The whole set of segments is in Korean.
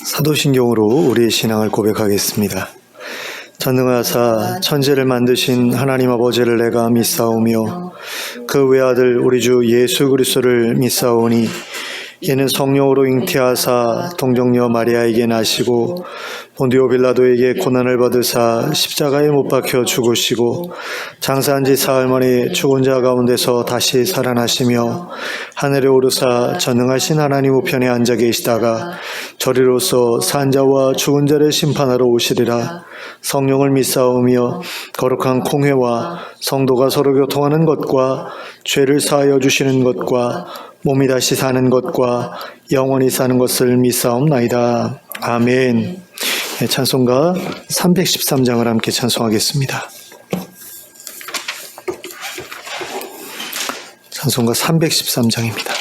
사도신경으로 우리의 신앙을 고백하겠습니다. 전능하사 천지를 만드신 하나님 아버지를 내가 믿사오며 그 외아들 우리 주 예수 그리스도를 믿사오니 이는 성령으로 잉태하사 동정녀 마리아에게 나시고 본디오 빌라도에게 고난을 받으사 십자가에 못 박혀 죽으시고 장사한 지 사흘 만에 죽은 자 가운데서 다시 살아나시며 하늘에 오르사 전능하신 하나님 우편에 앉아 계시다가 저리로서 산 자와 죽은 자를 심판하러 오시리라. 성령을 믿사오며 거룩한 공회와 성도가 서로 교통하는 것과 죄를 사하여 주시는 것과 몸이 다시 사는 것과 영원히 사는 것을 믿사옵나이다. 아멘. 찬송가 313장을 함께 찬송하겠습니다. 찬송가 313장입니다.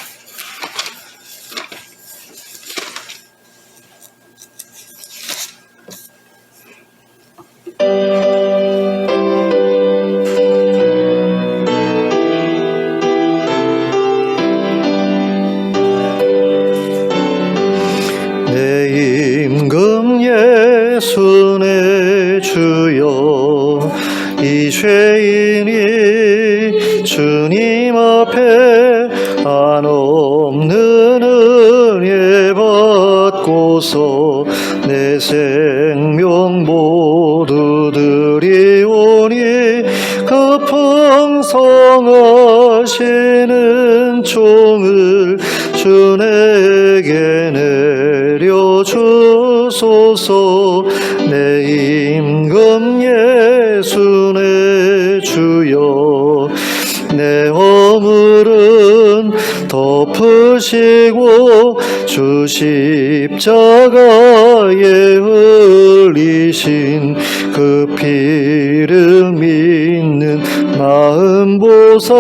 예수네 주여 이 죄인이 주님 앞에 한없는 은혜 받고서 내 생명 모두 드리오니 그 풍성하시는 종을 주에게 내려주소서. 내 임금 예수네 주여 내 허물은 덮으시고 주 십자가에 흘리신 그 피를 믿는 마음 보사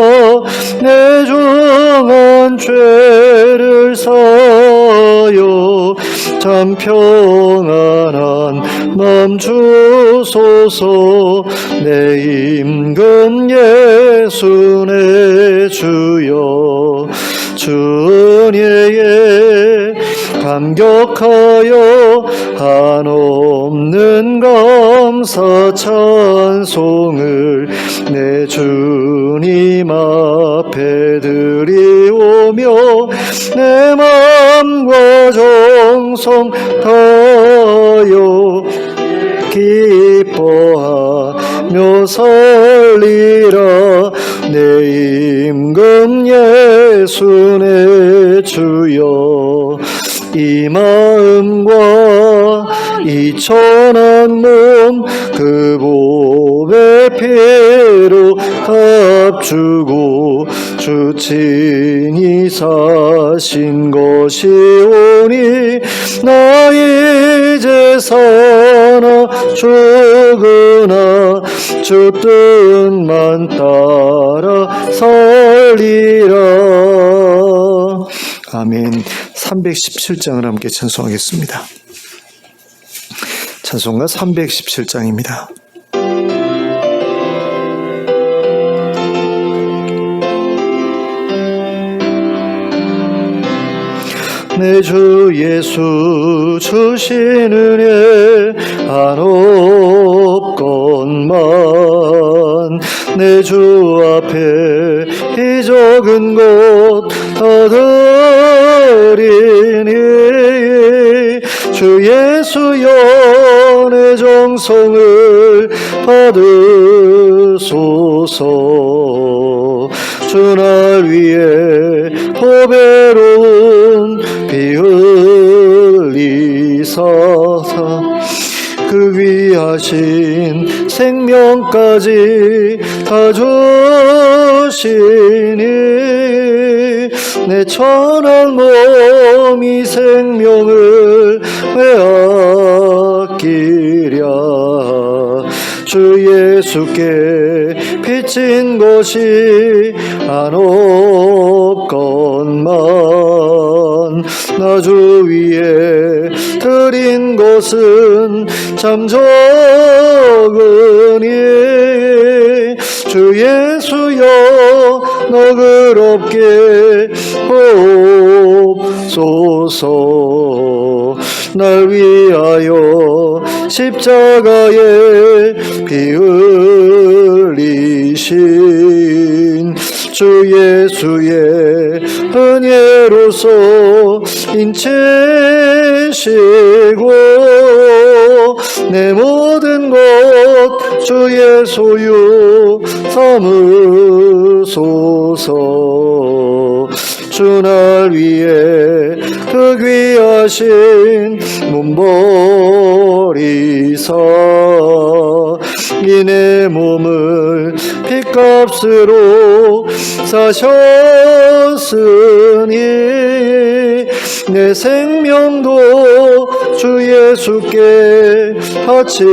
내 중한 죄를 사하여 참 평안한 맘 주소서. 내 임금 예수네 주여 주 은혜에 감격하여 한없는 감사 찬송을 내 주님 앞에 드리오며 내 맘과 정성 다하여 기뻐하며 살리라. 내 임금 예수네 주여 이 마음과 이 천한 몸 그 보배 피로 값주고 주 친히 사신 것이오니 나 이제 사나 죽으나 주 뜻만 따라 살리라. 아멘. 317장을 함께 찬송하겠습니다. 찬송가 317장입니다. 내 주 예수 주신 은혜 한없건만 내 주 앞에 이 적은 것 다 드리니 주 예수여 내 정성을 받으소서. 주 날 위해 보배로운 피 흘리사사 그 귀하신 생명까지 다 주시니 내 천한 몸이 생명을 왜 아끼랴. 주 예수께 비친 것이 한없건만 나 주 위에 드린 것은 참 적으니 주 예수여 너그럽게 보옵소서. 날 위하여 십자가에 피 흘리신 주 예수의 은혜로서 인치시고 내 모든 것 주의 소유 삼으소서. 주 날 위해 그 귀하신 몸버리사 이 내 몸을 핏값으로 사셨으니 내 생명도 주 예수께 바칩니다.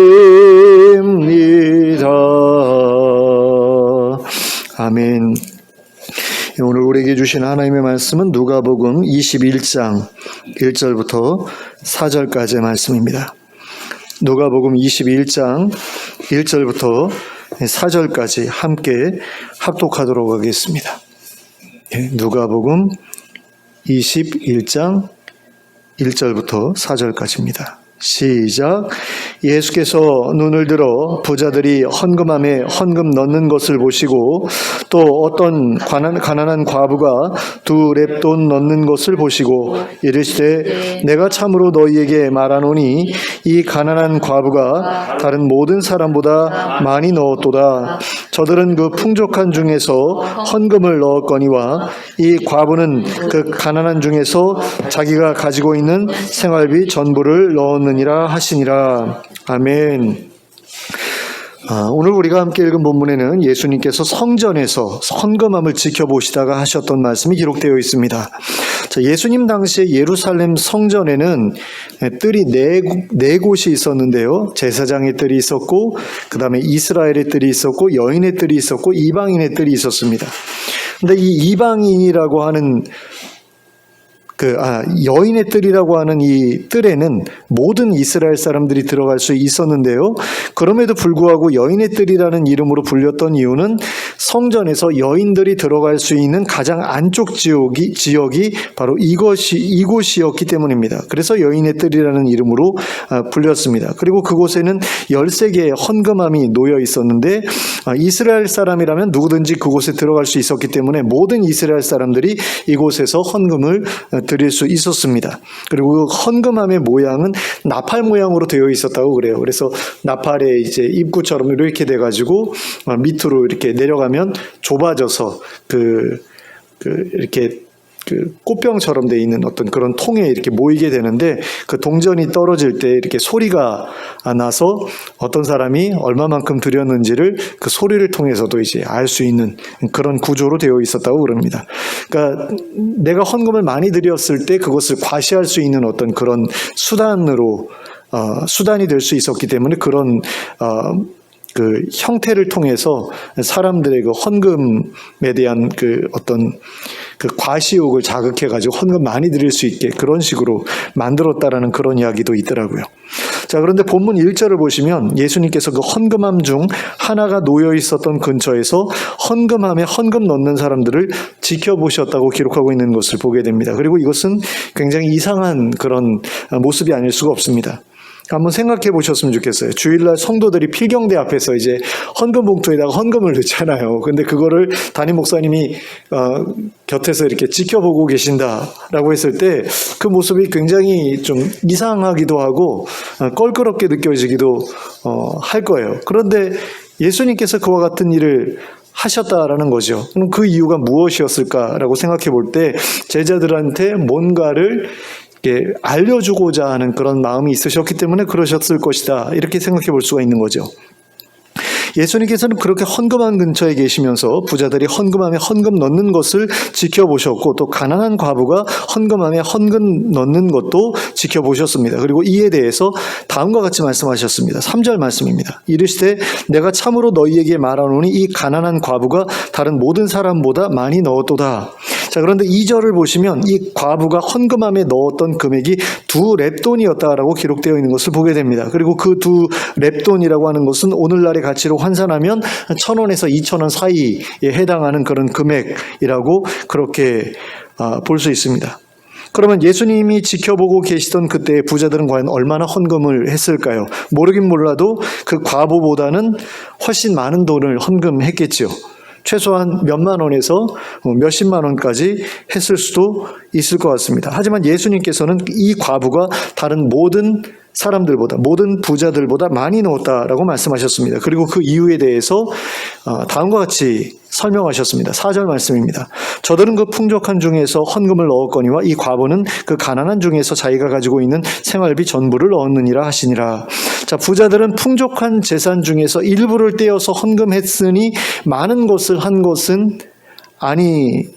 아멘. 오늘 우리에게 주신 하나님의 말씀은 누가복음 21장 1절부터 4절까지의 말씀입니다. 누가복음 21장 1절부터 4절까지 함께 합독하도록 하겠습니다. 누가복음 21장 1절부터 4절까지입니다. 시작. 예수께서 눈을 들어 부자들이 헌금함에 헌금 넣는 것을 보시고 또 어떤 가난한 과부가 2렙돈 넣는 것을 보시고 이르시되 내가 참으로 너희에게 말하노니 이 가난한 과부가 다른 모든 사람보다 많이 넣었도다. 저들은 그 풍족한 중에서 헌금을 넣었거니와 이 과부는 그 가난한 중에서 자기가 가지고 있는 생활비 전부를 넣었느니라 하시니라. 아멘. 오늘 우리가 함께 읽은 본문에는 예수님께서 성전에서 헌금함을 지켜보시다가 하셨던 말씀이 기록되어 있습니다. 자, 예수님 당시에 예루살렘 성전에는 뜰이 네 곳이 있었는데요. 제사장의 뜰이 있었고, 그 다음에 이스라엘의 뜰이 있었고, 여인의 뜰이 있었고, 이방인의 뜰이 있었습니다. 근데 이 이방인이라고 하는 여인의 뜰이라고 하는 이 뜰에는 모든 이스라엘 사람들이 들어갈 수 있었는데요. 그럼에도 불구하고 여인의 뜰이라는 이름으로 불렸던 이유는 성전에서 여인들이 들어갈 수 있는 가장 안쪽 지역이 바로 이곳이었기 때문입니다. 그래서 여인의 뜰이라는 이름으로 불렸습니다. 그리고 그곳에는 13개의 헌금함이 놓여 있었는데 이스라엘 사람이라면 누구든지 그곳에 들어갈 수 있었기 때문에 모든 이스라엘 사람들이 이곳에서 헌금을 드릴 수 있었습니다. 그리고 그 헌금함의 모양은 나팔 모양으로 되어 있었다고 그래요. 그래서 나팔의 이제 입구처럼 이렇게 돼가지고 밑으로 이렇게 내려가면 좁아져서 이렇게 꽃병처럼 돼 있는 어떤 그런 통에 이렇게 모이게 되는데 그 동전이 떨어질 때 이렇게 소리가 나서 어떤 사람이 얼마만큼 드렸는지를 그 소리를 통해서도 이제 알 수 있는 그런 구조로 되어 있었다고 그럽니다. 그러니까 내가 헌금을 많이 드렸을 때 그것을 과시할 수 있는 어떤 그런 수단이 될 수 있었기 때문에 그런 그 형태를 통해서 사람들의 그 헌금에 대한 그 어떤 그 과시욕을 자극해가지고 헌금 많이 드릴 수 있게 그런 식으로 만들었다라는 그런 이야기도 있더라고요. 자, 그런데 본문 1절을 보시면 예수님께서 그 헌금함 중 하나가 놓여 있었던 근처에서 헌금함에 헌금 넣는 사람들을 지켜보셨다고 기록하고 있는 것을 보게 됩니다. 그리고 이것은 굉장히 이상한 그런 모습이 아닐 수가 없습니다. 한번 생각해 보셨으면 좋겠어요. 주일날 성도들이 필경대 앞에서 이제 헌금 봉투에다가 헌금을 넣잖아요. 근데 그거를 담임 목사님이 곁에서 이렇게 지켜보고 계신다라고 했을 때 그 모습이 굉장히 좀 이상하기도 하고 껄끄럽게 느껴지기도 할 거예요. 그런데 예수님께서 그와 같은 일을 하셨다라는 거죠. 그럼 그 이유가 무엇이었을까라고 생각해 볼 때 제자들한테 뭔가를 알려주고자 하는 그런 마음이 있으셨기 때문에 그러셨을 것이다. 이렇게 생각해 볼 수가 있는 거죠. 예수님께서는 그렇게 헌금함 근처에 계시면서 부자들이 헌금함에 헌금 넣는 것을 지켜보셨고 또 가난한 과부가 헌금함에 헌금 넣는 것도 지켜보셨습니다. 그리고 이에 대해서 다음과 같이 말씀하셨습니다. 3절 말씀입니다. 이르시되 내가 참으로 너희에게 말하노니 이 가난한 과부가 다른 모든 사람보다 많이 넣었도다. 자, 그런데 2절을 보시면 이 과부가 헌금함에 넣었던 금액이 2렙돈이었다라고 기록되어 있는 것을 보게 됩니다. 그리고 그 2렙돈이라고 하는 것은 오늘날의 가치로 환산하면 1,000원에서 2,000원 사이에 해당하는 그런 금액이라고 그렇게 볼 수 있습니다. 그러면 예수님이 지켜보고 계시던 그때의 부자들은 과연 얼마나 헌금을 했을까요? 모르긴 몰라도 그 과부보다는 훨씬 많은 돈을 헌금했겠지요. 최소한 몇만 원에서 몇십만 원까지 했을 수도 있을 것 같습니다. 하지만 예수님께서는 이 과부가 다른 모든 사람들보다, 모든 부자들보다 많이 넣었다라고 말씀하셨습니다. 그리고 그 이유에 대해서 다음과 같이 설명하셨습니다. 4절 말씀입니다. 저들은 그 풍족한 중에서 헌금을 넣었거니와 이 과부는 그 가난한 중에서 자기가 가지고 있는 생활비 전부를 넣었느니라 하시니라. 자, 부자들은 풍족한 재산 중에서 일부를 떼어서 헌금했으니 많은 것을 한 것은 아니지만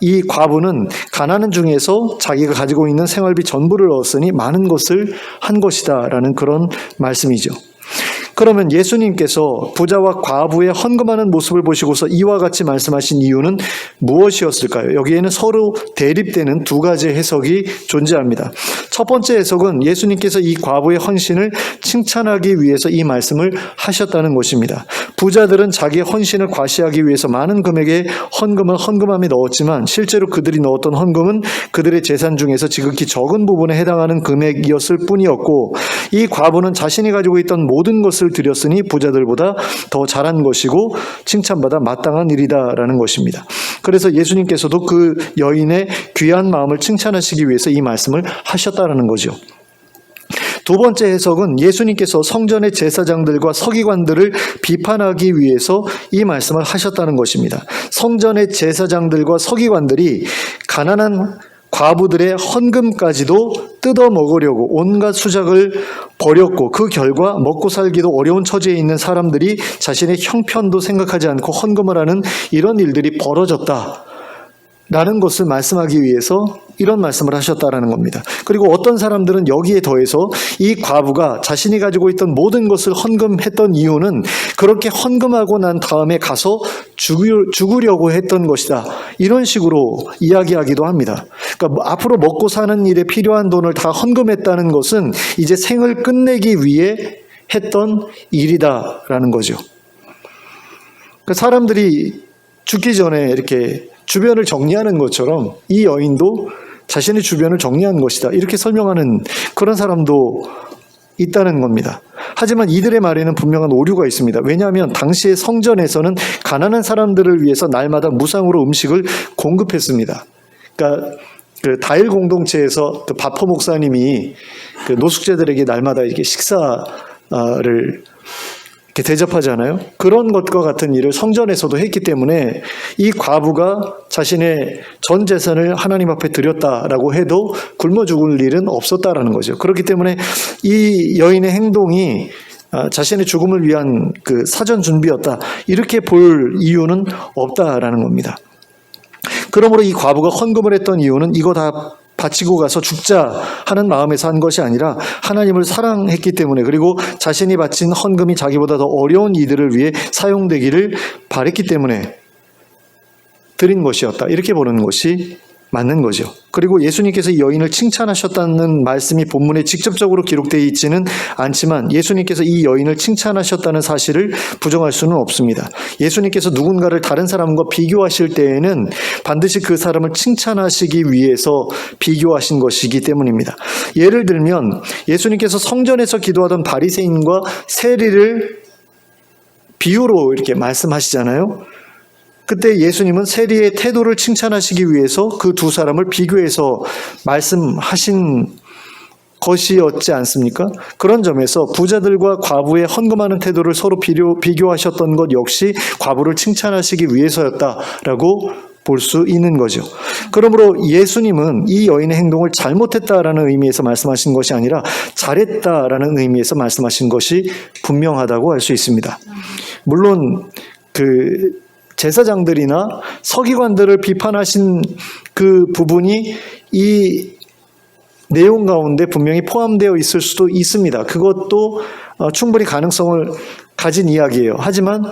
이 과부는 가난한 중에서 자기가 가지고 있는 생활비 전부를 넣었으니 많은 것을 한 것이다 라는 그런 말씀이죠. 그러면 예수님께서 부자와 과부의 헌금하는 모습을 보시고서 이와 같이 말씀하신 이유는 무엇이었을까요? 여기에는 서로 대립되는 두 가지의 해석이 존재합니다. 첫 번째 해석은 예수님께서 이 과부의 헌신을 칭찬하기 위해서 이 말씀을 하셨다는 것입니다. 부자들은 자기의 헌신을 과시하기 위해서 많은 금액의 헌금을 헌금함에 넣었지만 실제로 그들이 넣었던 헌금은 그들의 재산 중에서 지극히 적은 부분에 해당하는 금액이었을 뿐이었고, 이 과부는 자신이 가지고 있던 모든 것을 드렸으니 부자들보다 더 잘한 것이고 칭찬받아 마땅한 일이다라는 것입니다. 그래서 예수님께서도 그 여인의 귀한 마음을 칭찬하시기 위해서 이 말씀을 하셨다라는 거죠. 두 번째 해석은 예수님께서 성전의 제사장들과 서기관들을 비판하기 위해서 이 말씀을 하셨다는 것입니다. 성전의 제사장들과 서기관들이 가난한 과부들의 헌금까지도 뜯어 먹으려고 온갖 수작을 벌였고, 그 결과 먹고 살기도 어려운 처지에 있는 사람들이 자신의 형편도 생각하지 않고 헌금을 하는 이런 일들이 벌어졌다라는 것을 말씀하기 위해서 이런 말씀을 하셨다라는 겁니다. 그리고 어떤 사람들은 여기에 더해서 이 과부가 자신이 가지고 있던 모든 것을 헌금했던 이유는 그렇게 헌금하고 난 다음에 가서 죽으려고 했던 것이다, 이런 식으로 이야기하기도 합니다. 그러니까 앞으로 먹고 사는 일에 필요한 돈을 다 헌금했다는 것은 이제 생을 끝내기 위해 했던 일이다라는 거죠. 그러니까 사람들이 죽기 전에 이렇게 주변을 정리하는 것처럼 이 여인도 자신의 주변을 정리한 것이다, 이렇게 설명하는 그런 사람도 있다는 겁니다. 하지만 이들의 말에는 분명한 오류가 있습니다. 왜냐하면 당시의 성전에서는 가난한 사람들을 위해서 날마다 무상으로 음식을 공급했습니다. 그러니까 그 다일 공동체에서 그 바포 목사님이 그 노숙자들에게 날마다 이렇게 식사를 이렇게 대접하잖아요. 그런 것과 같은 일을 성전에서도 했기 때문에 이 과부가 자신의 전 재산을 하나님 앞에 드렸다라고 해도 굶어 죽을 일은 없었다라는 거죠. 그렇기 때문에 이 여인의 행동이 자신의 죽음을 위한 그 사전 준비였다, 이렇게 볼 이유는 없다라는 겁니다. 그러므로 이 과부가 헌금을 했던 이유는 이거 다 바치고 가서 죽자 하는 마음에서 한 것이 아니라 하나님을 사랑했기 때문에, 그리고 자신이 바친 헌금이 자기보다 더 어려운 이들을 위해 사용되기를 바랬기 때문에 드린 것이었다, 이렇게 보는 것이 맞는 거죠. 그리고 예수님께서 이 여인을 칭찬하셨다는 말씀이 본문에 직접적으로 기록되어 있지는 않지만 예수님께서 이 여인을 칭찬하셨다는 사실을 부정할 수는 없습니다. 예수님께서 누군가를 다른 사람과 비교하실 때에는 반드시 그 사람을 칭찬하시기 위해서 비교하신 것이기 때문입니다. 예를 들면 예수님께서 성전에서 기도하던 바리새인과 세리를 비유로 이렇게 말씀하시잖아요. 그때 예수님은 세리의 태도를 칭찬하시기 위해서 그 두 사람을 비교해서 말씀하신 것이었지 않습니까? 그런 점에서 부자들과 과부의 헌금하는 태도를 서로 비교하셨던 것 역시 과부를 칭찬하시기 위해서였다라고 볼 수 있는 거죠. 그러므로 예수님은 이 여인의 행동을 잘못했다라는 의미에서 말씀하신 것이 아니라 잘했다라는 의미에서 말씀하신 것이 분명하다고 할 수 있습니다. 물론 그 제사장들이나 서기관들을 비판하신 그 부분이 이 내용 가운데 분명히 포함되어 있을 수도 있습니다. 그것도 충분히 가능성을 가진 이야기예요. 하지만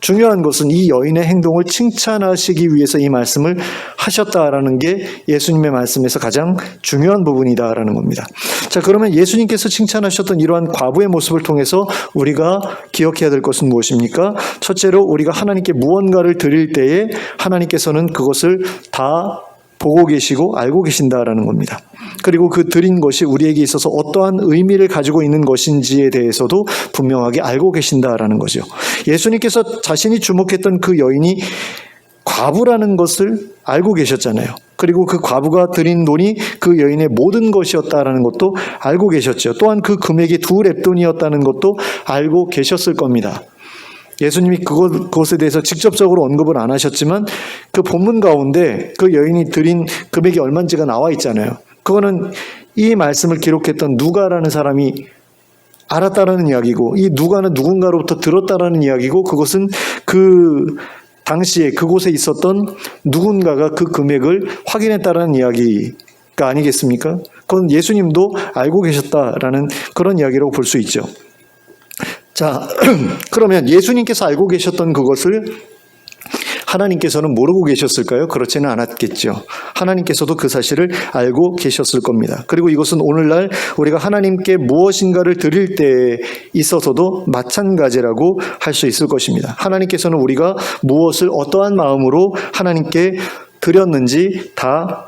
중요한 것은 이 여인의 행동을 칭찬하시기 위해서 이 말씀을 하셨다라는 게 예수님의 말씀에서 가장 중요한 부분이다라는 겁니다. 자, 그러면 예수님께서 칭찬하셨던 이러한 과부의 모습을 통해서 우리가 기억해야 될 것은 무엇입니까? 첫째로 우리가 하나님께 무언가를 드릴 때에 하나님께서는 그것을 다 보고 계시고 알고 계신다라는 겁니다. 그리고 그 드린 것이 우리에게 있어서 어떠한 의미를 가지고 있는 것인지에 대해서도 분명하게 알고 계신다라는 거죠. 예수님께서 자신이 주목했던 그 여인이 과부라는 것을 알고 계셨잖아요. 그리고 그 과부가 드린 돈이 그 여인의 모든 것이었다라는 것도 알고 계셨죠. 또한 그 금액이 2렙돈이었다는 것도 알고 계셨을 겁니다. 예수님이 그것에 대해서 직접적으로 언급을 안 하셨지만 그 본문 가운데 그 여인이 드린 금액이 얼마인지가 나와 있잖아요. 그거는 이 말씀을 기록했던 누가라는 사람이 알았다라는 이야기고, 이 누가는 누군가로부터 들었다라는 이야기고, 그것은 그 당시에 그곳에 있었던 누군가가 그 금액을 확인했다라는 이야기가 아니겠습니까? 그건 예수님도 알고 계셨다라는 그런 이야기라고 볼 수 있죠. 자, 그러면 예수님께서 알고 계셨던 그것을 하나님께서는 모르고 계셨을까요? 그렇지는 않았겠죠. 하나님께서도 그 사실을 알고 계셨을 겁니다. 그리고 이것은 오늘날 우리가 하나님께 무엇인가를 드릴 때에 있어서도 마찬가지라고 할 수 있을 것입니다. 하나님께서는 우리가 무엇을 어떠한 마음으로 하나님께 드렸는지 다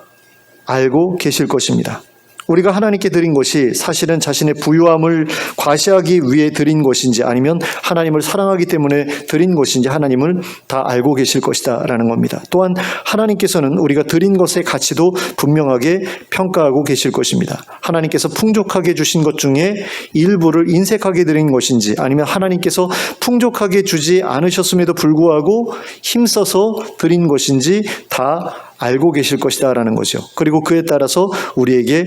알고 계실 것입니다. 우리가 하나님께 드린 것이 사실은 자신의 부유함을 과시하기 위해 드린 것인지 아니면 하나님을 사랑하기 때문에 드린 것인지 하나님을 다 알고 계실 것이다 라는 겁니다. 또한 하나님께서는 우리가 드린 것의 가치도 분명하게 평가하고 계실 것입니다. 하나님께서 풍족하게 주신 것 중에 일부를 인색하게 드린 것인지 아니면 하나님께서 풍족하게 주지 않으셨음에도 불구하고 힘써서 드린 것인지 다 알고 계실 것이다 라는 거죠. 그리고 그에 따라서 우리에게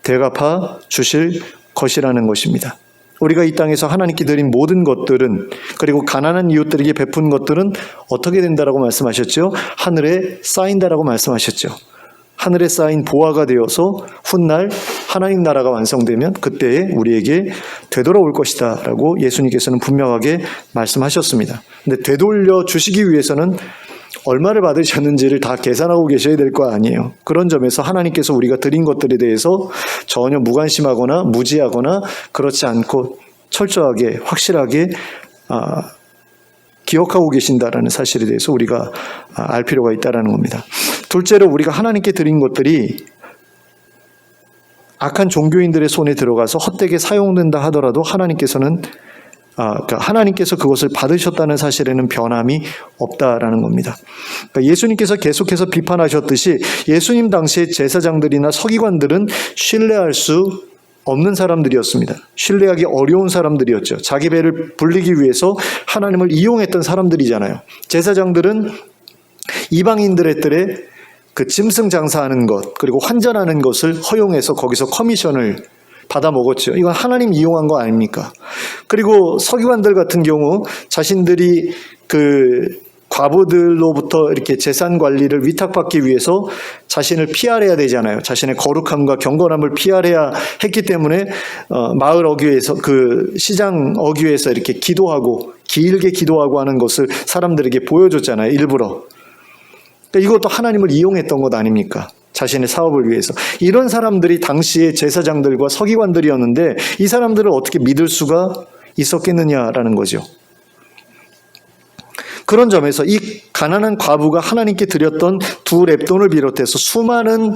대갚아 주실 것이라는 것입니다. 우리가 이 땅에서 하나님께 드린 모든 것들은, 그리고 가난한 이웃들에게 베푼 것들은 어떻게 된다라고 말씀하셨죠? 하늘에 쌓인다라고 말씀하셨죠. 하늘에 쌓인 보화가 되어서 훗날 하나님 나라가 완성되면 그때에 우리에게 되돌아올 것이다 라고 예수님께서는 분명하게 말씀하셨습니다. 근데 되돌려 주시기 위해서는 얼마를 받으셨는지를 다 계산하고 계셔야 될 거 아니에요. 그런 점에서 하나님께서 우리가 드린 것들에 대해서 전혀 무관심하거나 무지하거나 그렇지 않고 철저하게 확실하게 기억하고 계신다라는 사실에 대해서 우리가 알 필요가 있다는 겁니다. 둘째로 우리가 하나님께 드린 것들이 악한 종교인들의 손에 들어가서 헛되게 사용된다 하더라도 하나님께서는 하나님께서 그것을 받으셨다는 사실에는 변함이 없다라는 겁니다. 그러니까 예수님께서 계속해서 비판하셨듯이 예수님 당시의 제사장들이나 서기관들은 신뢰할 수 없는 사람들이었습니다. 신뢰하기 어려운 사람들이었죠. 자기 배를 불리기 위해서 하나님을 이용했던 사람들이잖아요. 제사장들은 이방인들의 뜰에 그 짐승 장사하는 것, 그리고 환전하는 것을 허용해서 거기서 커미션을 받아 먹었죠. 이건 하나님 이용한 거 아닙니까? 그리고 서기관들 같은 경우 자신들이 그 과부들로부터 이렇게 재산 관리를 위탁받기 위해서 자신을 피할해야 되잖아요. 자신의 거룩함과 경건함을 피할해야 했기 때문에 마을 어귀에서 그 시장 어귀에서 이렇게 기도하고 길게 기도하고 하는 것을 사람들에게 보여줬잖아요. 일부러. 그러니까 이것도 하나님을 이용했던 것 아닙니까? 자신의 사업을 위해서. 이런 사람들이 당시의 제사장들과 서기관들이었는데 이 사람들을 어떻게 믿을 수가 있었겠느냐라는 거죠. 그런 점에서 이 가난한 과부가 하나님께 드렸던 2렙돈을 비롯해서 수많은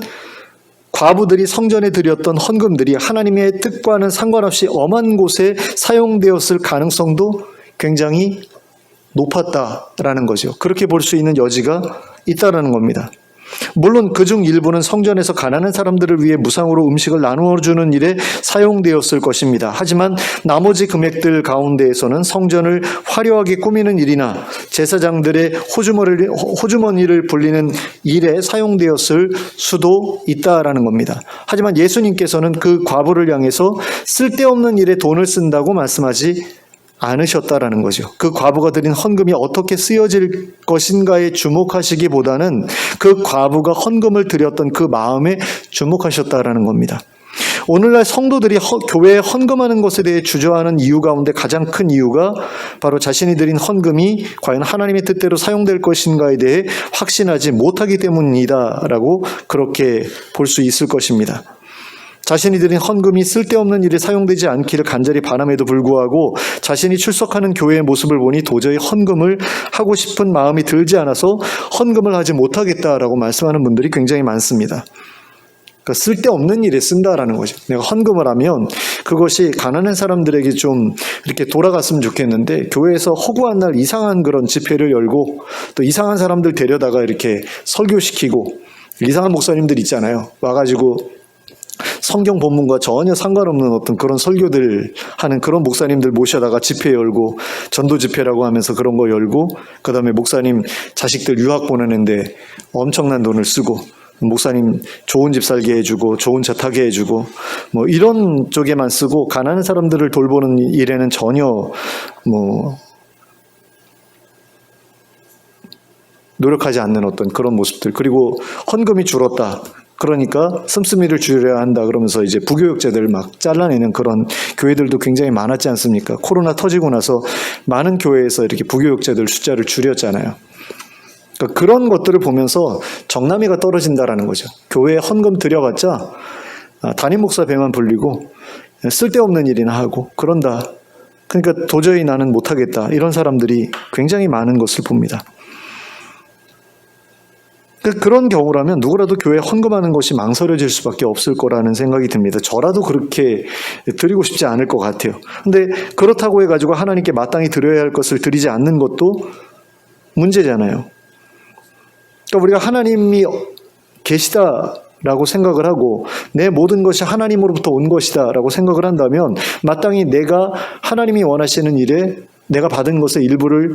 과부들이 성전에 드렸던 헌금들이 하나님의 뜻과는 상관없이 엄한 곳에 사용되었을 가능성도 굉장히 높았다라는 거죠. 그렇게 볼 수 있는 여지가 있다라는 겁니다. 물론 그중 일부는 성전에서 가난한 사람들을 위해 무상으로 음식을 나누어 주는 일에 사용되었을 것입니다. 하지만 나머지 금액들 가운데에서는 성전을 화려하게 꾸미는 일이나 제사장들의 호주머니를 불리는 일에 사용되었을 수도 있다라는 겁니다. 하지만 예수님께서는 그 과부를 향해서 쓸데없는 일에 돈을 쓴다고 말씀하지 않으셨다라는 거죠. 그 과부가 드린 헌금이 어떻게 쓰여질 것인가에 주목하시기보다는 그 과부가 헌금을 드렸던 그 마음에 주목하셨다라는 겁니다. 오늘날 성도들이 교회에 헌금하는 것에 대해 주저하는 이유 가운데 가장 큰 이유가 바로 자신이 드린 헌금이 과연 하나님의 뜻대로 사용될 것인가에 대해 확신하지 못하기 때문이다라고 그렇게 볼 수 있을 것입니다. 자신이 드린 헌금이 쓸데없는 일에 사용되지 않기를 간절히 바람에도 불구하고 자신이 출석하는 교회의 모습을 보니 도저히 헌금을 하고 싶은 마음이 들지 않아서 헌금을 하지 못하겠다라고 말씀하는 분들이 굉장히 많습니다. 그러니까 쓸데없는 일에 쓴다라는 거죠. 내가 헌금을 하면 그것이 가난한 사람들에게 좀 이렇게 돌아갔으면 좋겠는데, 교회에서 허구한 날 이상한 그런 집회를 열고 또 이상한 사람들 데려다가 이렇게 설교시키고, 이상한 목사님들 있잖아요. 와가지고 성경 본문과 전혀 상관없는 어떤 그런 설교들 하는 그런 목사님들 모셔다가 집회 열고, 전도 집회라고 하면서 그런 거 열고, 그 다음에 목사님 자식들 유학 보내는데 엄청난 돈을 쓰고, 목사님 좋은 집 살게 해주고 좋은 차 타게 해주고 뭐 이런 쪽에만 쓰고, 가난한 사람들을 돌보는 일에는 전혀 노력하지 않는 어떤 그런 모습들. 그리고 헌금이 줄었다, 그러니까 씀씀이를 줄여야 한다 그러면서 이제 부교육자들 막 잘라내는 그런 교회들도 굉장히 많았지 않습니까? 코로나 터지고 나서 많은 교회에서 이렇게 부교육자들 숫자를 줄였잖아요. 그러니까 그런 것들을 보면서 정남이가 떨어진다라는 거죠. 교회에 헌금 들여봤자 담임 목사 배만 불리고 쓸데없는 일이나 하고 그런다. 그러니까 도저히 나는 못하겠다, 이런 사람들이 굉장히 많은 것을 봅니다. 그런 경우라면 누구라도 교회에 헌금하는 것이 망설여질 수밖에 없을 거라는 생각이 듭니다. 저라도 그렇게 드리고 싶지 않을 것 같아요. 근데 그렇다고 해가지고 하나님께 마땅히 드려야 할 것을 드리지 않는 것도 문제잖아요. 그러니까 우리가 하나님이 계시다라고 생각을 하고 내 모든 것이 하나님으로부터 온 것이다라고 생각을 한다면, 마땅히 내가 하나님이 원하시는 일에 내가 받은 것의 일부를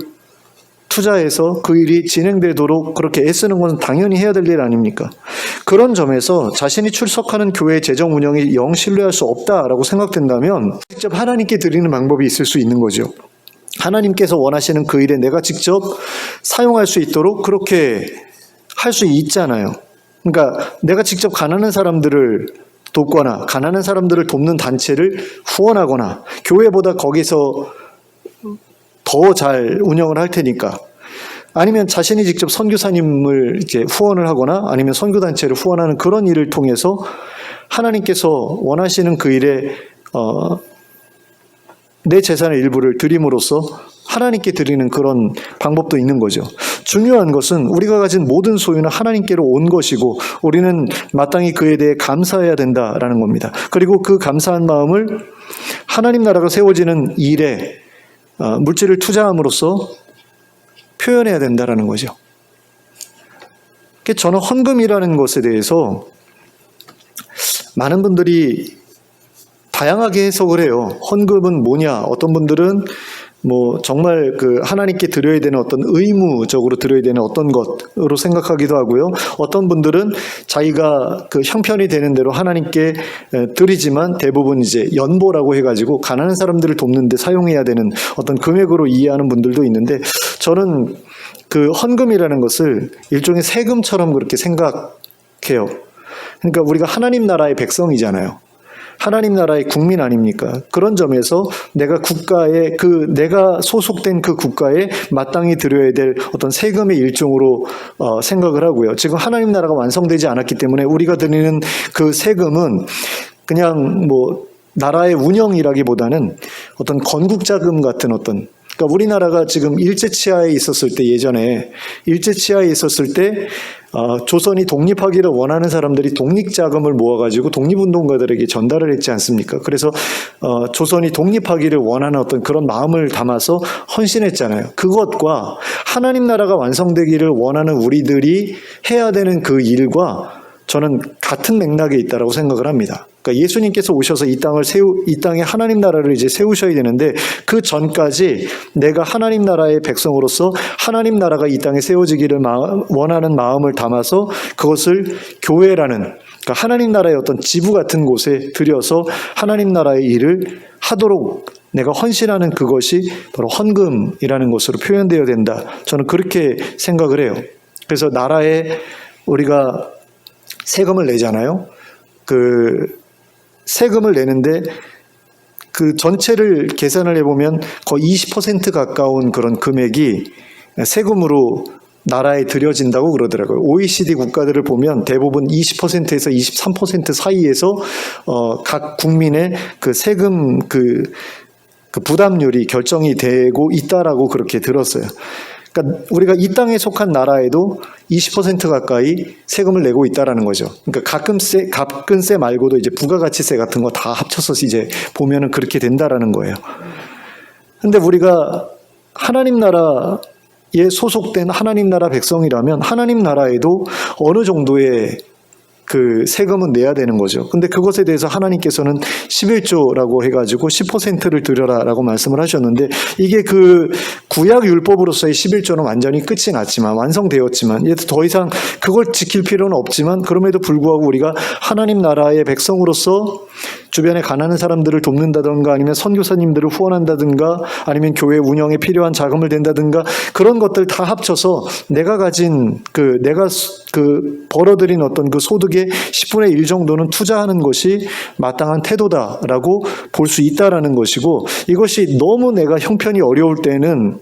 투자해서 그 일이 진행되도록 그렇게 애쓰는 것은 당연히 해야 될 일 아닙니까? 그런 점에서 자신이 출석하는 교회의 재정 운영이 영 신뢰할 수 없다라고 생각된다면 직접 하나님께 드리는 방법이 있을 수 있는 거죠. 하나님께서 원하시는 그 일에 내가 직접 사용할 수 있도록 그렇게 할 수 있잖아요. 그러니까 내가 직접 가난한 사람들을 돕거나 가난한 사람들을 돕는 단체를 후원하거나, 교회보다 거기서 더 잘 운영을 할 테니까, 아니면 자신이 직접 선교사님을 이제 후원을 하거나 아니면 선교단체를 후원하는 그런 일을 통해서 하나님께서 원하시는 그 일에 내 재산의 일부를 드림으로써 하나님께 드리는 그런 방법도 있는 거죠. 중요한 것은 우리가 가진 모든 소유는 하나님께로 온 것이고 우리는 마땅히 그에 대해 감사해야 된다라는 겁니다. 그리고 그 감사한 마음을 하나님 나라가 세워지는 일에 물질을 투자함으로써 표현해야 된다라는 거죠. 저는 헌금이라는 것에 대해서 많은 분들이 다양하게 해석을 해요. 헌금은 뭐냐? 어떤 분들은 정말 그 하나님께 드려야 되는 어떤 의무적으로 드려야 되는 어떤 것으로 생각하기도 하고요. 어떤 분들은 자기가 그 형편이 되는 대로 하나님께 드리지만 대부분 이제 연보라고 해가지고 가난한 사람들을 돕는 데 사용해야 되는 어떤 금액으로 이해하는 분들도 있는데, 저는 그 헌금이라는 것을 일종의 세금처럼 그렇게 생각해요. 그러니까 우리가 하나님 나라의 백성이잖아요. 하나님 나라의 국민 아닙니까? 그런 점에서 내가 내가 소속된 그 국가에 마땅히 드려야 될 어떤 세금의 일종으로 생각을 하고요. 지금 하나님 나라가 완성되지 않았기 때문에 우리가 드리는 그 세금은 그냥 나라의 운영이라기보다는 어떤 건국자금 같은 그러니까 우리나라가 지금 일제치하에 있었을 때, 예전에 일제치하에 있었을 때 조선이 독립하기를 원하는 사람들이 독립자금을 모아가지고 독립운동가들에게 전달을 했지 않습니까? 그래서 조선이 독립하기를 원하는 어떤 그런 마음을 담아서 헌신했잖아요. 그것과 하나님 나라가 완성되기를 원하는 우리들이 해야 되는 그 일과 저는 같은 맥락에 있다라고 생각을 합니다. 그러니까 예수님께서 오셔서 이 땅에 하나님 나라를 이제 세우셔야 되는데, 그 전까지 내가 하나님 나라의 백성으로서 하나님 나라가 이 땅에 세워지기를 원하는 마음을 담아서 그것을 교회라는, 그러니까 하나님 나라의 어떤 지부 같은 곳에 들여서 하나님 나라의 일을 하도록 내가 헌신하는 그것이 바로 헌금이라는 것으로 표현되어야 된다. 저는 그렇게 생각을 해요. 그래서 나라에 우리가 세금을 내잖아요. 그 세금을 내는데 그 전체를 계산을 해보면 거의 20% 가까운 그런 금액이 세금으로 나라에 들여진다고 그러더라고요. OECD 국가들을 보면 대부분 20%에서 23% 사이에서 각 국민의 그 세금 그 부담률이 결정이 되고 있다라고 그렇게 들었어요. 그러니까 우리가 이 땅에 속한 나라에도 20% 가까이 세금을 내고 있다라는 거죠. 그러니까 가끔세 말고도 이제 부가가치세 같은 거 다 합쳐서 이제 보면은 그렇게 된다라는 거예요. 근데 우리가 하나님 나라에 소속된 하나님 나라 백성이라면 하나님 나라에도 어느 정도의 그 세금은 내야 되는 거죠. 근데 그것에 대해서 하나님께서는 11조라고 해가지고 10%를 드려라라고 말씀을 하셨는데, 이게 그 구약 율법으로서의 11조는 완전히 끝이 났지만, 완성되었지만, 이제 더 이상 그걸 지킬 필요는 없지만, 그럼에도 불구하고 우리가 하나님 나라의 백성으로서 주변에 가난한 사람들을 돕는다든가, 아니면 선교사님들을 후원한다든가, 아니면 교회 운영에 필요한 자금을 댄다든가, 그런 것들 다 합쳐서 내가 가진 내가 벌어들인 어떤 그 소득의 10분의 1 정도는 투자하는 것이 마땅한 태도다라고 볼 수 있다라는 것이고, 이것이 너무 내가 형편이 어려울 때는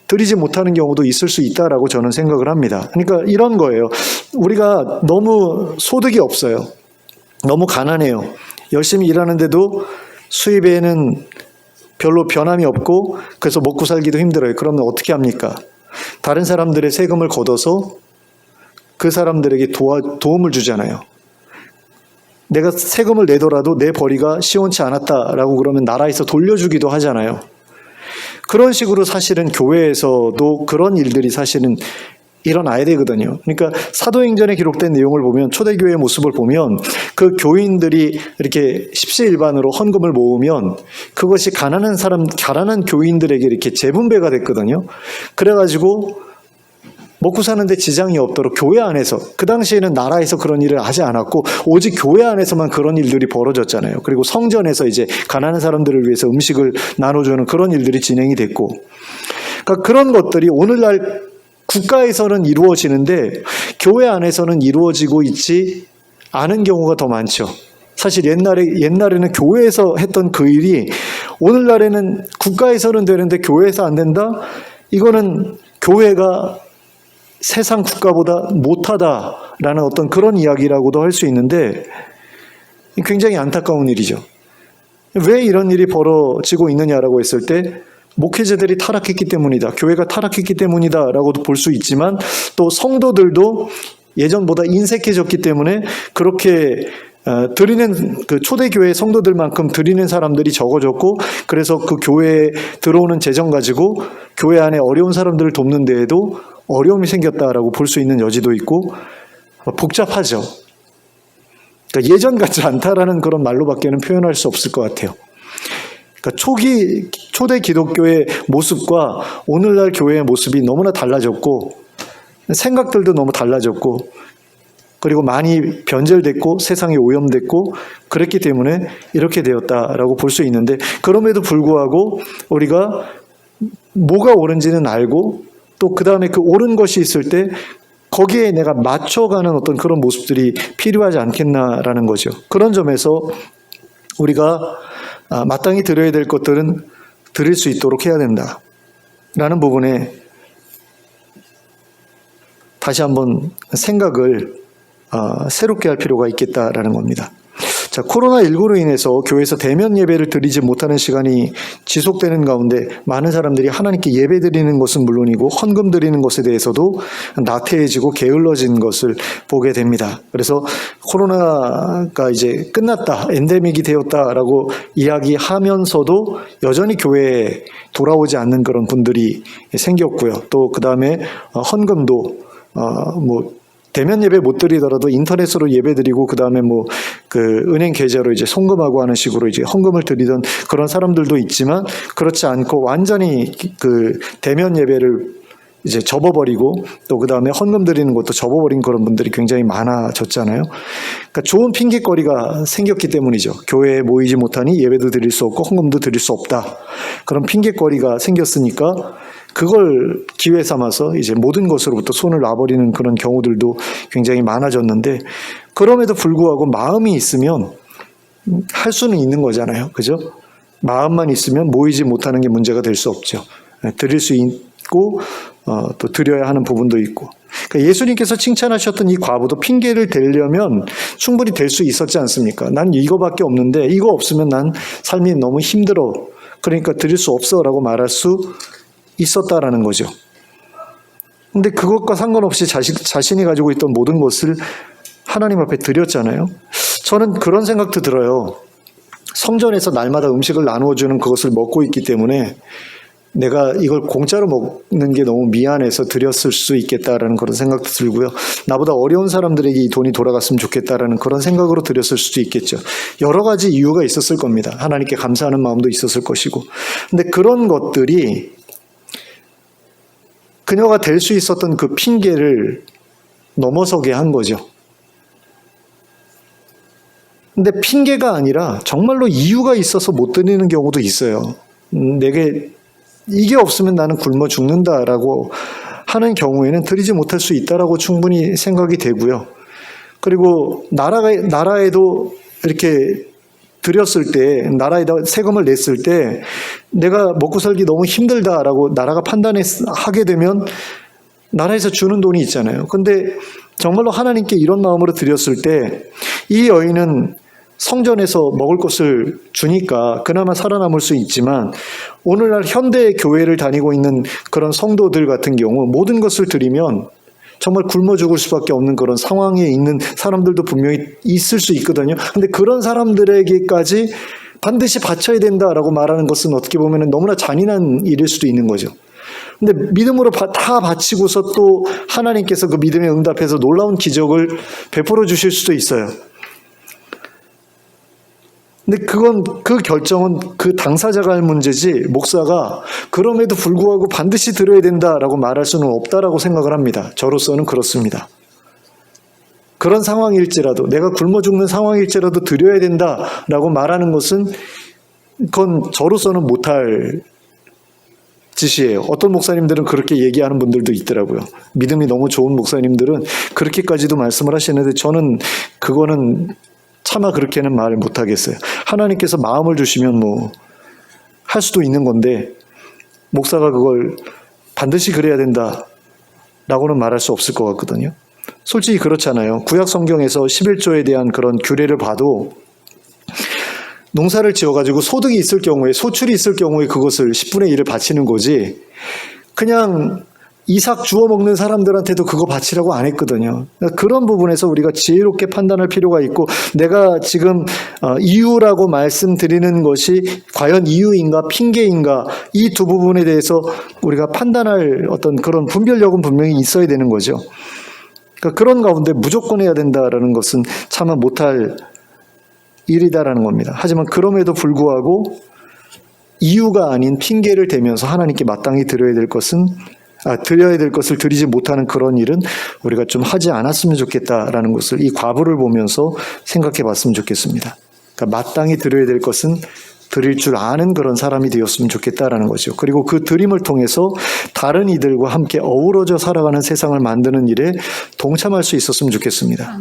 드리지 못하는 경우도 있을 수 있다라고 저는 생각을 합니다. 그러니까 이런 거예요. 우리가 너무 소득이 없어요. 너무 가난해요. 열심히 일하는데도 수입에는 별로 변함이 없고, 그래서 먹고 살기도 힘들어요. 그러면 어떻게 합니까? 다른 사람들의 세금을 걷어서 그 사람들에게 도움을 주잖아요. 내가 세금을 내더라도 내 벌이가 시원치 않았다라고 그러면 나라에서 돌려주기도 하잖아요. 그런 식으로 사실은 교회에서도 그런 일들이 사실은 일어나야 되거든요. 그러니까 사도행전에 기록된 내용을 보면, 초대교회의 모습을 보면 그 교인들이 이렇게 십시일반으로 헌금을 모으면 그것이 가난한 교인들에게 이렇게 재분배가 됐거든요. 그래가지고 먹고 사는데 지장이 없도록 교회 안에서, 그 당시에는 나라에서 그런 일을 하지 않았고 오직 교회 안에서만 그런 일들이 벌어졌잖아요. 그리고 성전에서 이제 가난한 사람들을 위해서 음식을 나눠주는 그런 일들이 진행이 됐고, 그러니까 그런 것들이 오늘날 국가에서는 이루어지는데 교회 안에서는 이루어지고 있지 않은 경우가 더 많죠. 사실 옛날에는 교회에서 했던 그 일이 오늘날에는 국가에서는 되는데 교회에서 안 된다? 이거는 교회가 세상 국가보다 못하다라는 어떤 그런 이야기라고도 할 수 있는데, 굉장히 안타까운 일이죠. 왜 이런 일이 벌어지고 있느냐라고 했을 때, 목회자들이 타락했기 때문이다, 교회가 타락했기 때문이다라고도 볼 수 있지만, 또 성도들도 예전보다 인색해졌기 때문에 그렇게 드리는 그 초대교회 성도들만큼 드리는 사람들이 적어졌고, 그래서 그 교회에 들어오는 재정 가지고 교회 안에 어려운 사람들을 돕는 데에도 어려움이 생겼다라고 볼 수 있는 여지도 있고, 복잡하죠. 그러니까 예전 같지 않다라는 그런 말로밖에는 표현할 수 없을 것 같아요. 그러니까 초대 기독교의 모습과 오늘날 교회의 모습이 너무나 달라졌고, 생각들도 너무 달라졌고, 그리고 많이 변절됐고 세상이 오염됐고, 그랬기 때문에 이렇게 되었다라고 볼 수 있는데, 그럼에도 불구하고 우리가 뭐가 옳은지는 알고, 또 그 다음에 그 옳은 것이 있을 때 거기에 내가 맞춰가는 어떤 그런 모습들이 필요하지 않겠나라는 거죠. 그런 점에서 우리가 마땅히 드려야 될 것들은 드릴 수 있도록 해야 된다라는 부분에 다시 한번 생각을 새롭게 할 필요가 있겠다라는 겁니다. 자, 코로나19로 인해서 교회에서 대면 예배를 드리지 못하는 시간이 지속되는 가운데 많은 사람들이 하나님께 예배 드리는 것은 물론이고 헌금 드리는 것에 대해서도 나태해지고 게을러진 것을 보게 됩니다. 그래서 코로나가 이제 끝났다, 엔데믹이 되었다라고 이야기하면서도 여전히 교회에 돌아오지 않는 그런 분들이 생겼고요. 또 그 다음에 헌금도 대면 예배 못 드리더라도 인터넷으로 예배 드리고, 그 다음에 은행 계좌로 이제 송금하고 하는 식으로 이제 헌금을 드리던 그런 사람들도 있지만, 그렇지 않고 완전히 그 대면 예배를 이제 접어버리고, 또 그 다음에 헌금 드리는 것도 접어버린 그런 분들이 굉장히 많아졌잖아요. 그러니까 좋은 핑계거리가 생겼기 때문이죠. 교회에 모이지 못하니 예배도 드릴 수 없고 헌금도 드릴 수 없다. 그런 핑계거리가 생겼으니까 그걸 기회 삼아서 이제 모든 것으로부터 손을 놔버리는 그런 경우들도 굉장히 많아졌는데, 그럼에도 불구하고 마음이 있으면 할 수는 있는 거잖아요. 그죠? 마음만 있으면 모이지 못하는 게 문제가 될 수 없죠. 드릴 수 있고 있고 또 드려야 하는 부분도 있고. 그러니까 예수님께서 칭찬하셨던 이 과부도 핑계를 대려면 충분히 될 수 있었지 않습니까? 난 이거밖에 없는데 이거 없으면 난 삶이 너무 힘들어. 그러니까 드릴 수 없어라고 말할 수 있었다라는 거죠. 근데 그것과 상관없이 자신이 가지고 있던 모든 것을 하나님 앞에 드렸잖아요. 저는 그런 생각도 들어요. 성전에서 날마다 음식을 나누어주는 그것을 먹고 있기 때문에 내가 이걸 공짜로 먹는 게 너무 미안해서 드렸을 수 있겠다라는 그런 생각도 들고요. 나보다 어려운 사람들에게 이 돈이 돌아갔으면 좋겠다라는 그런 생각으로 드렸을 수도 있겠죠. 여러 가지 이유가 있었을 겁니다. 하나님께 감사하는 마음도 있었을 것이고. 근데 그런 것들이 그녀가 될 수 있었던 그 핑계를 넘어서게 한 거죠. 근데 핑계가 아니라 정말로 이유가 있어서 못 드리는 경우도 있어요. 내게 이게 없으면 나는 굶어 죽는다라고 하는 경우에는 드리지 못할 수 있다라고 충분히 생각이 되고요. 그리고 나라에도 이렇게 드렸을 때, 나라에다 세금을 냈을 때 내가 먹고 살기 너무 힘들다라고 나라가 판단하게 되면 나라에서 주는 돈이 있잖아요. 근데 정말로 하나님께 이런 마음으로 드렸을 때 이 여인은 성전에서 먹을 것을 주니까 그나마 살아남을 수 있지만 오늘날 현대 교회를 다니고 있는 그런 성도들 같은 경우 모든 것을 드리면 정말 굶어 죽을 수밖에 없는 그런 상황에 있는 사람들도 분명히 있을 수 있거든요. 근데 그런 사람들에게까지 반드시 바쳐야 된다라고 말하는 것은 어떻게 보면 너무나 잔인한 일일 수도 있는 거죠. 근데 믿음으로 다 바치고서 또 하나님께서 그 믿음에 응답해서 놀라운 기적을 베풀어 주실 수도 있어요. 근데 그 결정은 그 당사자가 할 문제지 목사가 그럼에도 불구하고 반드시 드려야 된다라고 말할 수는 없다라고 생각을 합니다. 저로서는 그렇습니다. 그런 상황일지라도 내가 굶어 죽는 상황일지라도 드려야 된다라고 말하는 것은 그건 저로서는 못할 짓이에요. 어떤 목사님들은 그렇게 얘기하는 분들도 있더라고요. 믿음이 너무 좋은 목사님들은 그렇게까지도 말씀을 하시는데 저는 그거는 차마 그렇게는 말을 못하겠어요. 하나님께서 마음을 주시면 할 수도 있는 건데 목사가 그걸 반드시 그래야 된다라고는 말할 수 없을 것 같거든요. 솔직히 그렇잖아요. 구약 성경에서 11조에 대한 그런 규례를 봐도 농사를 지어가지고 소득이 있을 경우에 소출이 있을 경우에 그것을 10분의 1을 바치는 거지 그냥 이삭 주워 먹는 사람들한테도 그거 바치라고 안 했거든요. 그런 부분에서 우리가 지혜롭게 판단할 필요가 있고 내가 지금 이유라고 말씀드리는 것이 과연 이유인가 핑계인가 이 두 부분에 대해서 우리가 판단할 어떤 그런 분별력은 분명히 있어야 되는 거죠. 그러니까 그런 가운데 무조건 해야 된다라는 것은 차마 못할 일이다라는 겁니다. 하지만 그럼에도 불구하고 이유가 아닌 핑계를 대면서 하나님께 마땅히 드려야 될 것을 드리지 못하는 그런 일은 우리가 좀 하지 않았으면 좋겠다라는 것을 이 과부를 보면서 생각해 봤으면 좋겠습니다. 그러니까 마땅히 드려야 될 것은 드릴 줄 아는 그런 사람이 되었으면 좋겠다라는 거죠. 그리고 그 드림을 통해서 다른 이들과 함께 어우러져 살아가는 세상을 만드는 일에 동참할 수 있었으면 좋겠습니다.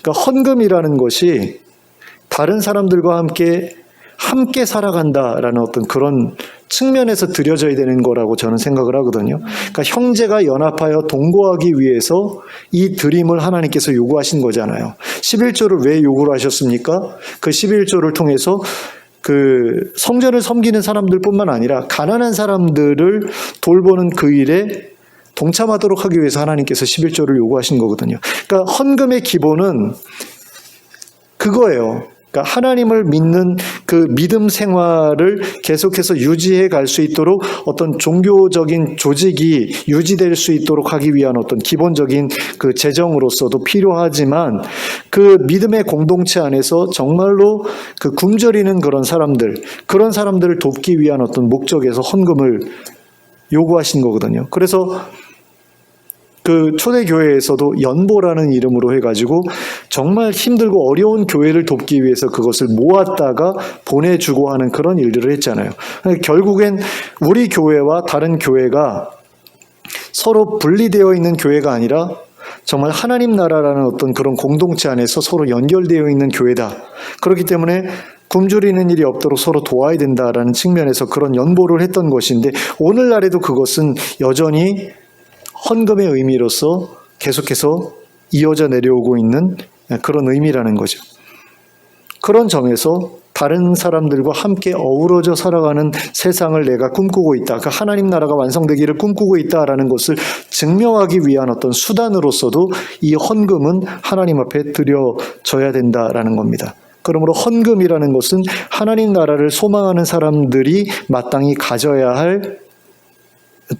그러니까 헌금이라는 것이 다른 사람들과 함께 살아간다라는 어떤 그런 측면에서 드려져야 되는 거라고 저는 생각을 하거든요. 그러니까 형제가 연합하여 동거하기 위해서 이 드림을 하나님께서 요구하신 거잖아요. 11조를 왜 요구를 하셨습니까? 그 11조를 통해서 그 성전을 섬기는 사람들뿐만 아니라 가난한 사람들을 돌보는 그 일에 동참하도록 하기 위해서 하나님께서 11조를 요구하신 거거든요. 그러니까 헌금의 기본은 그거예요. 그러니까 하나님을 믿는 그 믿음 생활을 계속해서 유지해 갈 수 있도록 어떤 종교적인 조직이 유지될 수 있도록 하기 위한 어떤 기본적인 그 재정으로서도 필요하지만 그 믿음의 공동체 안에서 정말로 그 굶주리는 그런 사람들을 돕기 위한 어떤 목적에서 헌금을 요구하신 거거든요. 그래서 그 초대교회에서도 연보라는 이름으로 해가지고 정말 힘들고 어려운 교회를 돕기 위해서 그것을 모았다가 보내주고 하는 그런 일들을 했잖아요. 결국엔 우리 교회와 다른 교회가 서로 분리되어 있는 교회가 아니라 정말 하나님 나라라는 어떤 그런 공동체 안에서 서로 연결되어 있는 교회다. 그렇기 때문에 굶주리는 일이 없도록 서로 도와야 된다라는 측면에서 그런 연보를 했던 것인데, 오늘날에도 그것은 여전히 헌금의 의미로서 계속해서 이어져 내려오고 있는 그런 의미라는 거죠. 그런 점에서 다른 사람들과 함께 어우러져 살아가는 세상을 내가 꿈꾸고 있다, 그 하나님 나라가 완성되기를 꿈꾸고 있다라는 것을 증명하기 위한 어떤 수단으로서도 이 헌금은 하나님 앞에 드려져야 된다라는 겁니다. 그러므로 헌금이라는 것은 하나님 나라를 소망하는 사람들이 마땅히 가져야 할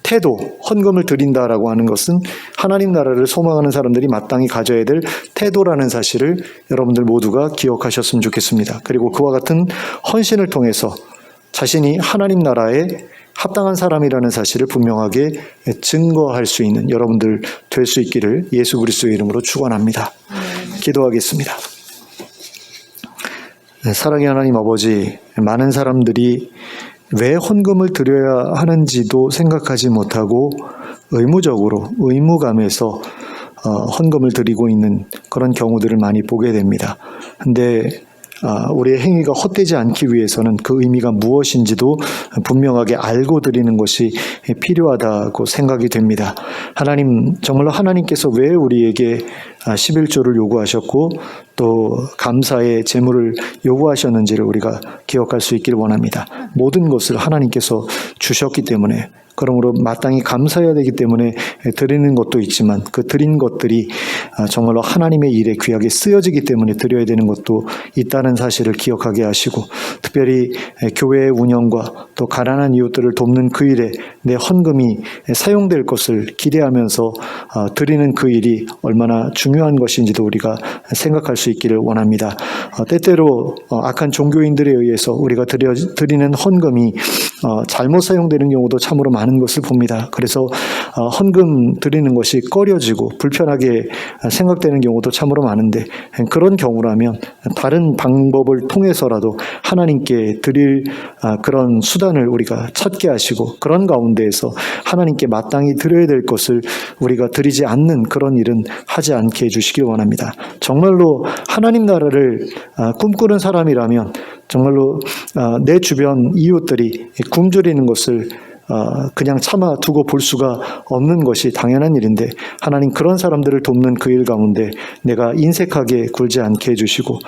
태도, 헌금을 드린다라고 하는 것은 하나님 나라를 소망하는 사람들이 마땅히 가져야 될 태도라는 사실을 여러분들 모두가 기억하셨으면 좋겠습니다. 그리고 그와 같은 헌신을 통해서 자신이 하나님 나라에 합당한 사람이라는 사실을 분명하게 증거할 수 있는 여러분들 될 수 있기를 예수 그리스도의 이름으로 축원합니다. 기도하겠습니다. 사랑의 하나님 아버지, 많은 사람들이 왜 헌금을 드려야 하는지도 생각하지 못하고 의무적으로, 의무감에서 헌금을 드리고 있는 그런 경우들을 많이 보게 됩니다. 근데 우리의 행위가 헛되지 않기 위해서는 그 의미가 무엇인지도 분명하게 알고 드리는 것이 필요하다고 생각이 됩니다. 하나님, 정말로 하나님께서 왜 우리에게 11조를 요구하셨고 또 감사의 제물을 요구하셨는지를 우리가 기억할 수 있기를 원합니다. 모든 것을 하나님께서 주셨기 때문에, 그러므로 마땅히 감사해야 되기 때문에 드리는 것도 있지만 그 드린 것들이 정말로 하나님의 일에 귀하게 쓰여지기 때문에 드려야 되는 것도 있다는 사실을 기억하게 하시고, 특별히 교회의 운영과 또 가난한 이웃들을 돕는 그 일에 내 헌금이 사용될 것을 기대하면서 드리는 그 일이 얼마나 중요한 것인지도 우리가 생각할 수 있기를 원합니다. 때때로 악한 종교인들에 의해서 우리가 드리는 헌금이 잘못 사용되는 경우도 참으로 많은 것을 봅니다. 그래서 헌금 드리는 것이 꺼려지고 불편하게 생각되는 경우도 참으로 많은데, 그런 경우라면 다른 방법을 통해서라도 하나님께 드릴 그런 수단을 우리가 찾게 하시고, 그런 가운데에서 하나님께 마땅히 드려야 될 것을 우리가 드리지 않는 그런 일은 하지 않게 해주시길 원합니다. 정말로 하나님 나라를 꿈꾸는 사람이라면 정말로 내 주변 이웃들이 굶주리는 것을 그냥 참아 두고 볼 수가 없는 것이 당연한 일인데, 하나님 그런 사람들을 돕는 그 일 가운데 내가 인색하게 굴지 않게 해주시고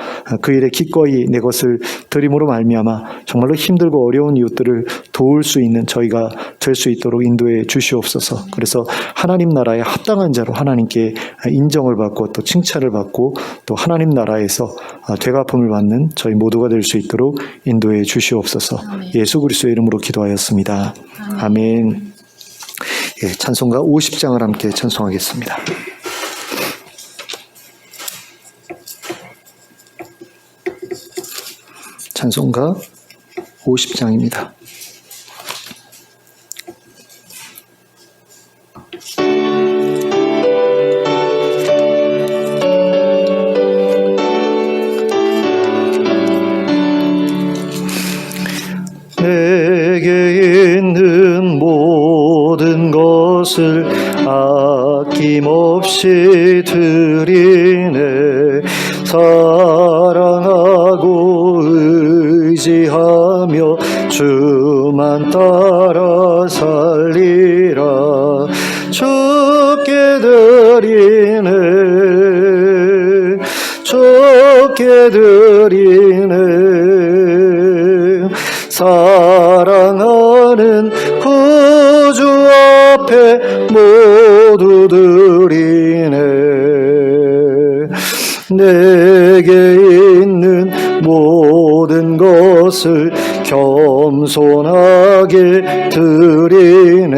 그 일에 기꺼이 내 것을 드림으로 말미암아 정말로 힘들고 어려운 이웃들을 도울 수 있는 저희가 될 수 있도록 인도해 주시옵소서. 그래서 하나님 나라에 합당한 자로 하나님께 인정을 받고 또 칭찬을 받고 또 하나님 나라에서 되갚음을 받는 저희 모두가 될 수 있도록 인도해 주시옵소서. 예수 그리스도의 이름으로 기도하였습니다. 아멘. 예, 찬송가 50장을 함께 찬송하겠습니다. 찬송가 50장입니다. 내게 있는 모든 것을 아낌없이 드리네. 사랑하고 의지하며 주만 따라 살리라. 주께 드리네, 주께 드리네. 사랑하는 구주 앞에 모두 드리네. 내게 있는 모든 것을 겸손하게 드리네.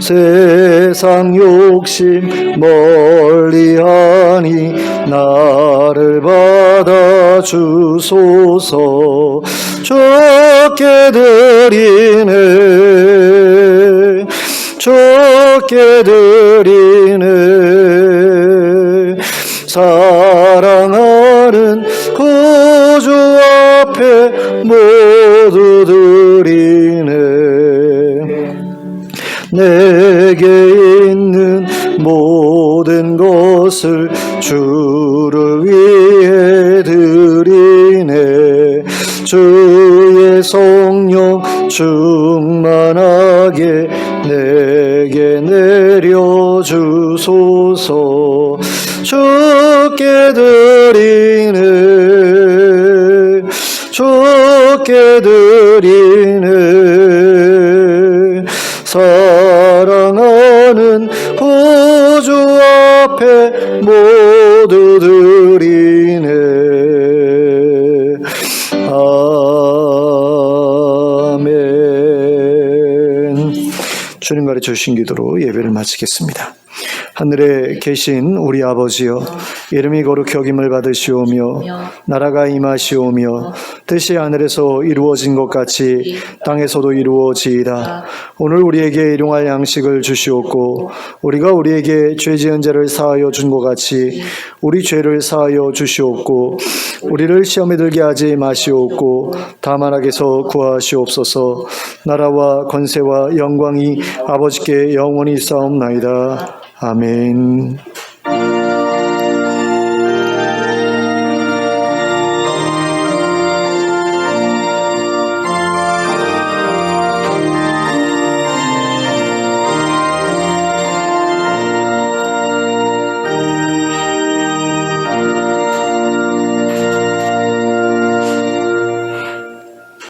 세상 욕심 멀리하니 나를 받아 주소서. 주께 드리네, 주께 드리네. 사랑하는 구주 앞에 모두 드리네. 내게 있는 모든 것 주의 성령 충만하게 내게 내려주소서. 주께 드리네 사랑하는 구주 앞에 모두 드리네. 아멘. 주님 가르쳐 주신 기도로 예배를 마치겠습니다. 하늘에 계신 우리 아버지여, 이름이 거룩히 여김을 받으시오며 나라가 임하시오며 뜻이 하늘에서 이루어진 것 같이 땅에서도 이루어지이다. 오늘 우리에게 일용할 양식을 주시옵고 우리가 우리에게 죄 지은 자를 사하여 준 것 같이 우리 죄를 사하여 주시옵고 우리를 시험에 들게 하지 마시옵고 다만 악에서 구하시옵소서. 나라와 권세와 영광이 아버지께 영원히 있사옵나이다. 아멘.